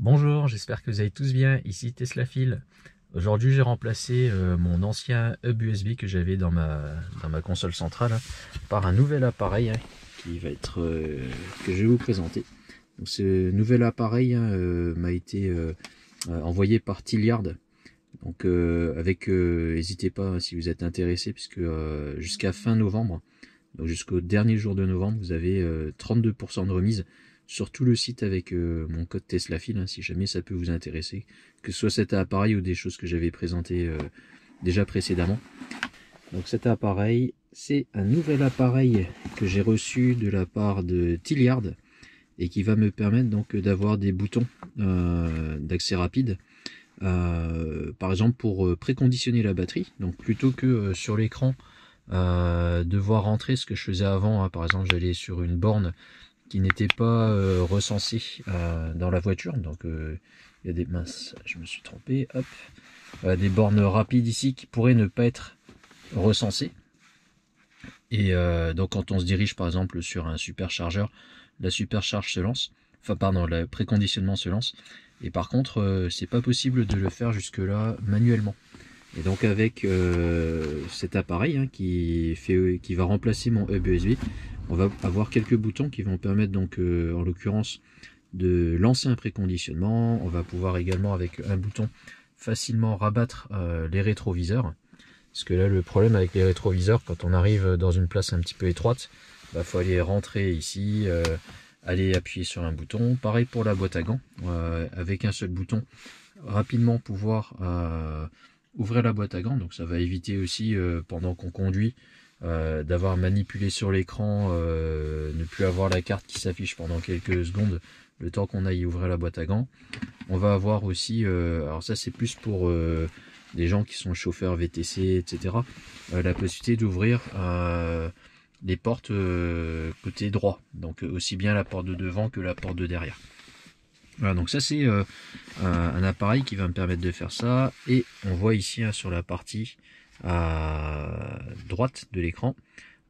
Bonjour, j'espère que vous allez tous bien, ici Teslafil. Aujourd'hui j'ai remplacé mon ancien hub USB que j'avais dans ma console centrale par un nouvel appareil qui va être que je vais vous présenter. Donc, ce nouvel appareil m'a été envoyé par Tilliard. Donc n'hésitez pas si vous êtes intéressé, puisque jusqu'à fin novembre, donc jusqu'au dernier jour de novembre, vous avez 32% de remise sur tout le site avec mon code Teslafil, si jamais ça peut vous intéresser, que ce soit cet appareil ou des choses que j'avais présentées déjà précédemment. Donc cet appareil, c'est un nouvel appareil que j'ai reçu de la part de Tilliard et qui va me permettre donc d'avoir des boutons d'accès rapide. Par exemple pour préconditionner la batterie, donc plutôt que sur l'écran devoir rentrer ce que je faisais avant, par exemple j'allais sur une borne qui n'était pas recensée dans la voiture, donc il y a des minces, je me suis trompé, hop, des bornes rapides ici qui pourraient ne pas être recensées, et donc quand on se dirige par exemple sur un superchargeur, la supercharge se lance, enfin pardon, le préconditionnement se lance, et par contre c'est pas possible de le faire jusque là manuellement. Et donc avec cet appareil qui va remplacer mon hub USB, on va avoir quelques boutons qui vont permettre donc en l'occurrence de lancer un préconditionnement. On va pouvoir également avec un bouton facilement rabattre les rétroviseurs, parce que là le problème avec les rétroviseurs, quand on arrive dans une place un petit peu étroite, faut aller rentrer ici, aller appuyer sur un bouton. Pareil pour la boîte à gants, avec un seul bouton rapidement pouvoir ouvrir la boîte à gants, donc ça va éviter aussi pendant qu'on conduit d'avoir manipulé sur l'écran, ne plus avoir la carte qui s'affiche pendant quelques secondes, le temps qu'on aille ouvrir la boîte à gants. On va avoir aussi, alors ça c'est plus pour des gens qui sont chauffeurs VTC, etc., la possibilité d'ouvrir les portes côté droit, donc aussi bien la porte de devant que la porte de derrière. Voilà, donc ça c'est un appareil qui va me permettre de faire ça, et on voit ici sur la partie à droite de l'écran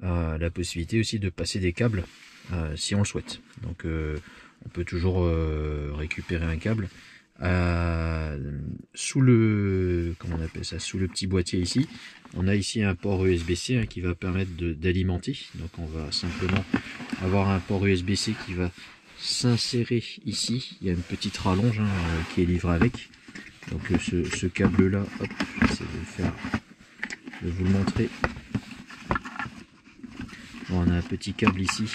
la possibilité aussi de passer des câbles si on le souhaite. Donc on peut toujours récupérer un câble sous le, comment on appelle ça, sous le petit boîtier ici. On a ici un port USB-C qui va permettre d'alimenter, donc on va simplement avoir un port USB-C qui va s'insérer ici. Il y a une petite rallonge qui est livrée avec. Donc ce câble là, hop, j'essaie de vous le montrer. Bon, on a un petit câble ici,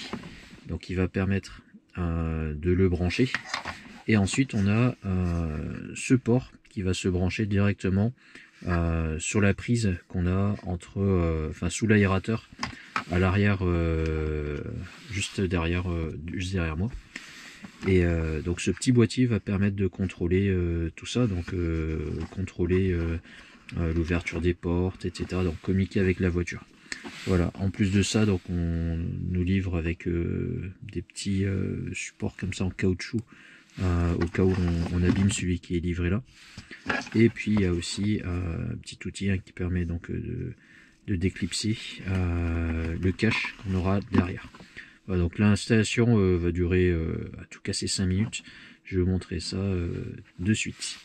donc il va permettre de le brancher. Et ensuite on a ce port qui va se brancher directement sur la prise qu'on a entre, sous l'aérateur à l'arrière, juste derrière moi. Et donc ce petit boîtier va permettre de contrôler tout ça, donc contrôler l'ouverture des portes, etc. Donc communiquer avec la voiture. Voilà, en plus de ça, donc on nous livre avec des petits supports comme ça en caoutchouc, au cas où on abîme celui qui est livré là. Et puis il y a aussi un petit outil qui permet donc de déclipser le cache qu'on aura derrière. Voilà, donc l'installation va durer à tout casser 5 minutes. Je vais vous montrer ça de suite.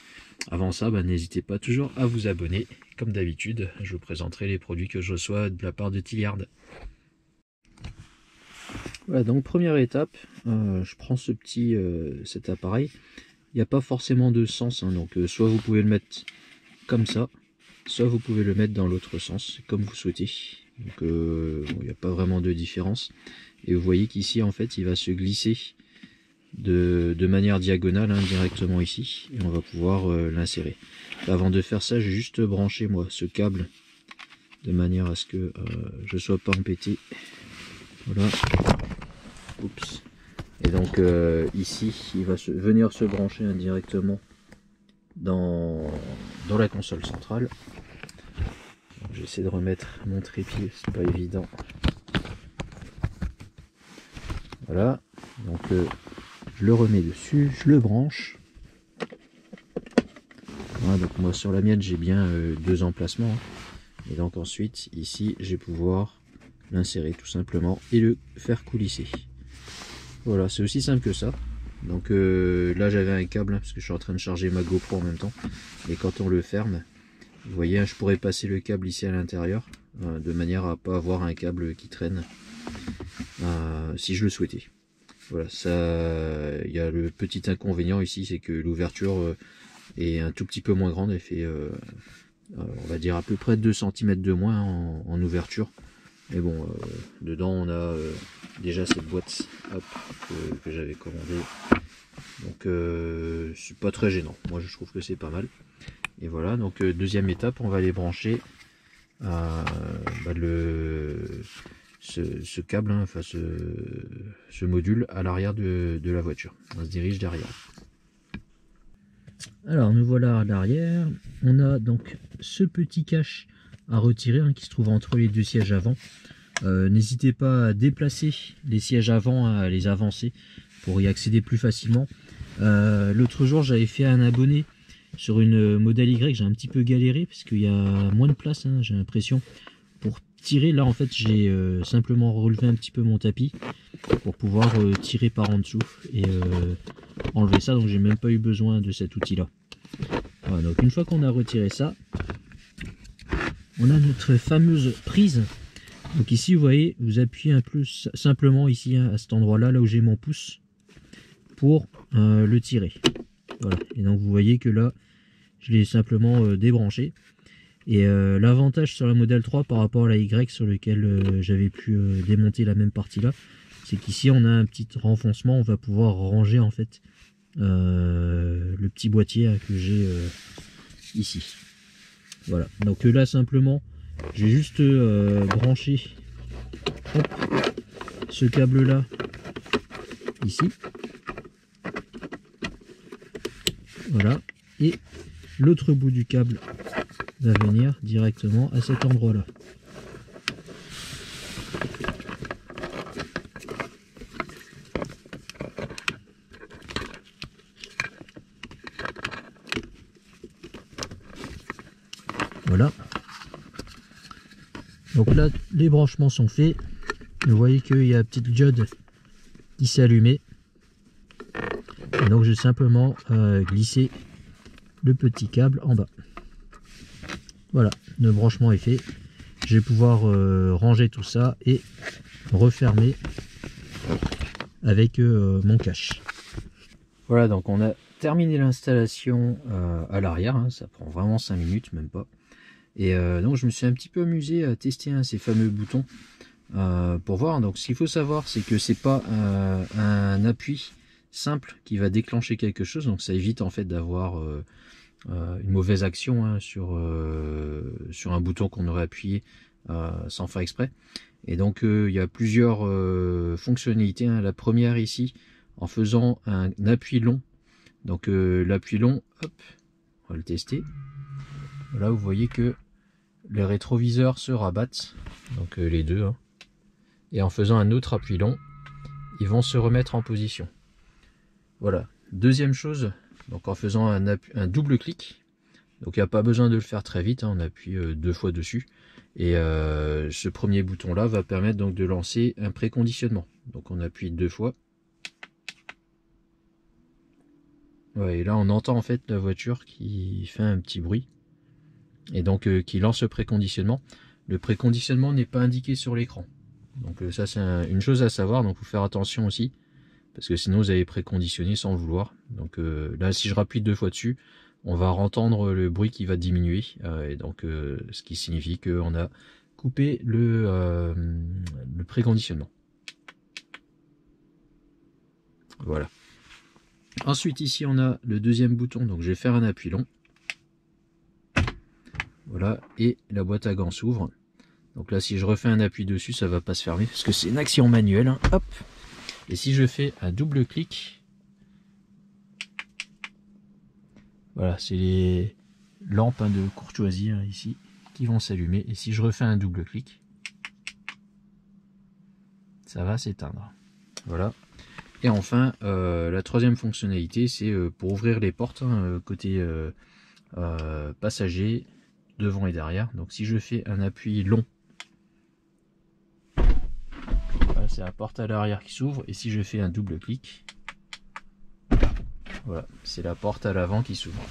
Avant ça, n'hésitez pas toujours à vous abonner. Comme d'habitude, je vous présenterai les produits que je reçois de la part de Tilliard. Voilà, donc première étape, je prends cet appareil. Il n'y a pas forcément de sens, donc soit vous pouvez le mettre comme ça, soit vous pouvez le mettre dans l'autre sens, comme vous souhaitez. Donc il n'y a pas vraiment de différence. Et vous voyez qu'ici en fait il va se glisser de manière diagonale directement ici, et on va pouvoir l'insérer. Avant de faire ça, j'ai juste branché moi ce câble de manière à ce que je sois pas embêté. Voilà. Oups. Et donc ici il va venir se brancher indirectement dans la console centrale. J'essaie de remettre mon trépied, c'est pas évident. Voilà, donc je le remets dessus, je le branche. Voilà, donc moi sur la mienne j'ai bien deux emplacements. Et donc ensuite ici je vais pouvoir l'insérer tout simplement et le faire coulisser. Voilà, c'est aussi simple que ça. Donc là j'avais un câble, hein, parce que je suis en train de charger ma GoPro en même temps. Et quand on le ferme, vous voyez, hein, je pourrais passer le câble ici à l'intérieur, de manière à pas avoir un câble qui traîne, si je le souhaitais. Voilà, ça, il y a le petit inconvénient ici, c'est que l'ouverture est un tout petit peu moins grande. Elle fait, on va dire à peu près 2 cm de moins en ouverture. Mais bon, dedans on a déjà cette boîte, hop, que j'avais commandée. Donc c'est pas très gênant. Moi je trouve que c'est pas mal. Et voilà, donc deuxième étape, on va aller brancher ce câble, hein, enfin ce module à l'arrière de la voiture. On se dirige derrière. Alors nous voilà à l'arrière. On a donc ce petit cache à retirer, hein, qui se trouve entre les deux sièges avant. N'hésitez pas à déplacer les sièges avant, à les avancer pour y accéder plus facilement. L'autre jour j'avais fait un abonné sur une modèle Y, j'ai un petit peu galéré parce qu'il y a moins de place, hein, j'ai l'impression, pour tirer. Là en fait j'ai simplement relevé un petit peu mon tapis pour pouvoir tirer par en dessous et enlever ça, donc j'ai même pas eu besoin de cet outil là. Voilà, donc une fois qu'on a retiré ça, on a notre fameuse prise. Donc ici vous voyez, vous appuyez un peu simplement ici, hein, à cet endroit là, là où j'ai mon pouce, pour le tirer. Voilà, et donc vous voyez que là je l'ai simplement débranché. Et l'avantage sur la modèle 3 par rapport à la Y sur lequel j'avais pu démonter la même partie là, c'est qu'ici on a un petit renfoncement, on va pouvoir ranger en fait le petit boîtier, hein, que j'ai ici. Voilà, donc là simplement j'ai juste branché, hop, ce câble là ici, voilà, et l'autre bout du câble va venir directement à cet endroit là. Voilà, donc là les branchements sont faits. Vous voyez qu'il y a la petite diode qui s'est allumée, et donc j'ai simplement glissé le petit câble en bas. Voilà, le branchement est fait. Je vais pouvoir ranger tout ça et refermer avec mon cache. Voilà, donc on a terminé l'installation à l'arrière, hein, ça prend vraiment 5 minutes, même pas. Et donc je me suis un petit peu amusé à tester, hein, ces fameux boutons pour voir. Donc ce qu'il faut savoir, c'est que c'est pas un appui simple qui va déclencher quelque chose, donc ça évite en fait d'avoir une mauvaise action, hein, sur un bouton qu'on aurait appuyé sans faire exprès. Et donc il y a plusieurs fonctionnalités, hein. La première ici, en faisant un appui long. Donc l'appui long, hop, on va le tester. Là vous voyez que les rétroviseurs se rabattent, donc les deux, hein. Et en faisant un autre appui long, ils vont se remettre en position. Voilà. Deuxième chose, donc en faisant un double clic, donc il n'y a pas besoin de le faire très vite, hein, on appuie 2 fois dessus, et ce premier bouton là va permettre donc de lancer un préconditionnement. Donc on appuie 2 fois. Ouais, et là on entend en fait la voiture qui fait un petit bruit, et donc qui lance le préconditionnement. Le préconditionnement n'est pas indiqué sur l'écran, donc ça c'est une chose à savoir, donc il faut faire attention aussi, parce que sinon vous avez préconditionné sans le vouloir. Donc là si je rappuie 2 fois dessus, on va entendre le bruit qui va diminuer, et donc ce qui signifie qu'on a coupé le préconditionnement. Voilà. Ensuite ici on a le deuxième bouton, donc je vais faire un appui long. Voilà, et la boîte à gants s'ouvre. Donc là si je refais un appui dessus, ça va pas se fermer parce que c'est une action manuelle, hein. Hop. Et si je fais un double clic, voilà, c'est les lampes, hein, de courtoisie, hein, ici, qui vont s'allumer. Et si je refais un double clic, ça va s'éteindre. Voilà. Et enfin, la troisième fonctionnalité, c'est pour ouvrir les portes, hein, côté passager, devant et derrière. Donc si je fais un appui long, voilà, c'est la porte à l'arrière qui s'ouvre. Et si je fais un double clic, Voilà, c'est la porte à l'avant qui s'ouvre.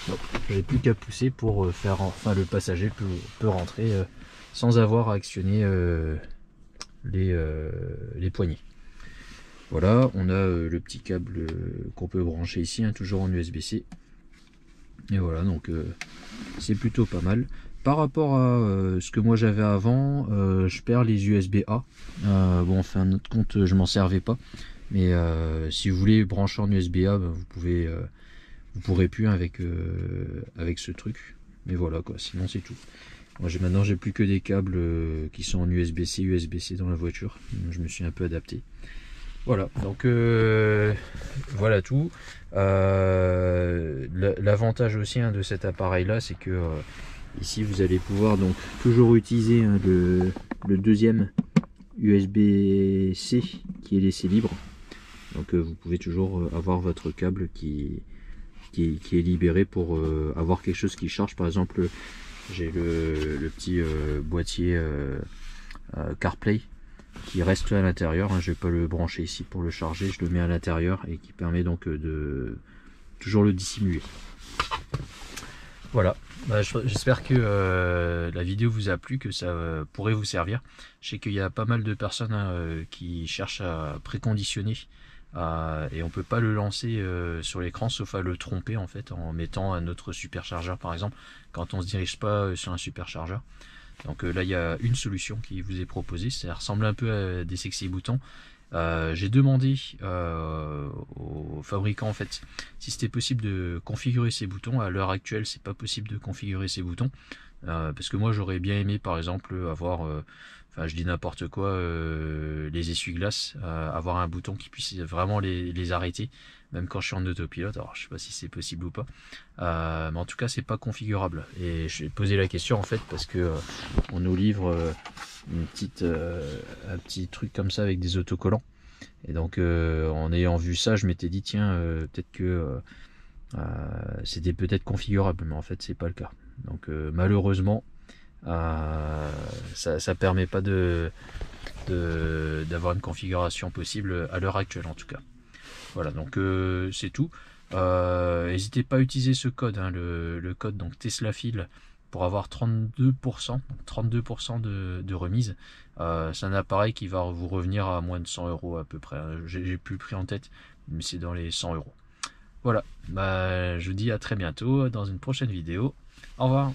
Donc, je n'ai plus qu'à pousser pour faire, enfin le passager peut rentrer sans avoir à actionner les poignées. Voilà, on a le petit câble qu'on peut brancher ici, hein, toujours en USB-C. Et voilà, donc c'est plutôt pas mal. Par rapport à ce que moi j'avais avant, je perds les USB-A. Bon, enfin, notre compte, je m'en servais pas. Mais si vous voulez brancher en USB-A, ben, vous pourrez plus avec ce truc. Mais voilà quoi, sinon c'est tout. Moi maintenant j'ai plus que des câbles qui sont en USB-C, USB-C dans la voiture. Je me suis un peu adapté. Voilà, donc voilà tout. L'avantage aussi, hein, de cet appareil là, c'est que ici vous allez pouvoir donc toujours utiliser, hein, le deuxième USB-C qui est laissé libre. Donc vous pouvez toujours avoir votre câble qui est libéré pour avoir quelque chose qui charge. Par exemple, j'ai le petit boîtier CarPlay qui reste à l'intérieur, hein. Je vais pas le brancher ici pour le charger, je le mets à l'intérieur et qui permet donc de toujours le dissimuler. Voilà, bah, j'espère que la vidéo vous a plu, que ça pourrait vous servir. Je sais qu'il y a pas mal de personnes, hein, qui cherchent à préconditionner et on peut pas le lancer sur l'écran sauf à le tromper en fait en mettant un autre superchargeur par exemple quand on se dirige pas sur un superchargeur. Donc là il y a une solution qui vous est proposée, ça ressemble un peu à des sexy boutons. J'ai demandé au fabricant en fait si c'était possible de configurer ces boutons. À l'heure actuelle c'est pas possible de configurer ces boutons parce que moi j'aurais bien aimé par exemple avoir enfin je dis n'importe quoi, les essuie-glaces, avoir un bouton qui puisse vraiment les arrêter même quand je suis en autopilote. Alors je sais pas si c'est possible ou pas, mais en tout cas c'est pas configurable et je vais poser la question en fait parce que on nous livre un petit truc comme ça avec des autocollants et donc en ayant vu ça je m'étais dit tiens peut-être que c'était peut-être configurable, mais en fait c'est pas le cas. Donc malheureusement ça permet pas d'avoir une configuration possible à l'heure actuelle en tout cas. Voilà, donc c'est tout. N'hésitez pas à utiliser ce code, hein, le code donc TeslaFil pour avoir 32% de remise. C'est un appareil qui va vous revenir à moins de 100 € à peu près. J'ai plus le prix en tête, mais c'est dans les 100 €. Voilà, bah, je vous dis à très bientôt dans une prochaine vidéo. Au revoir.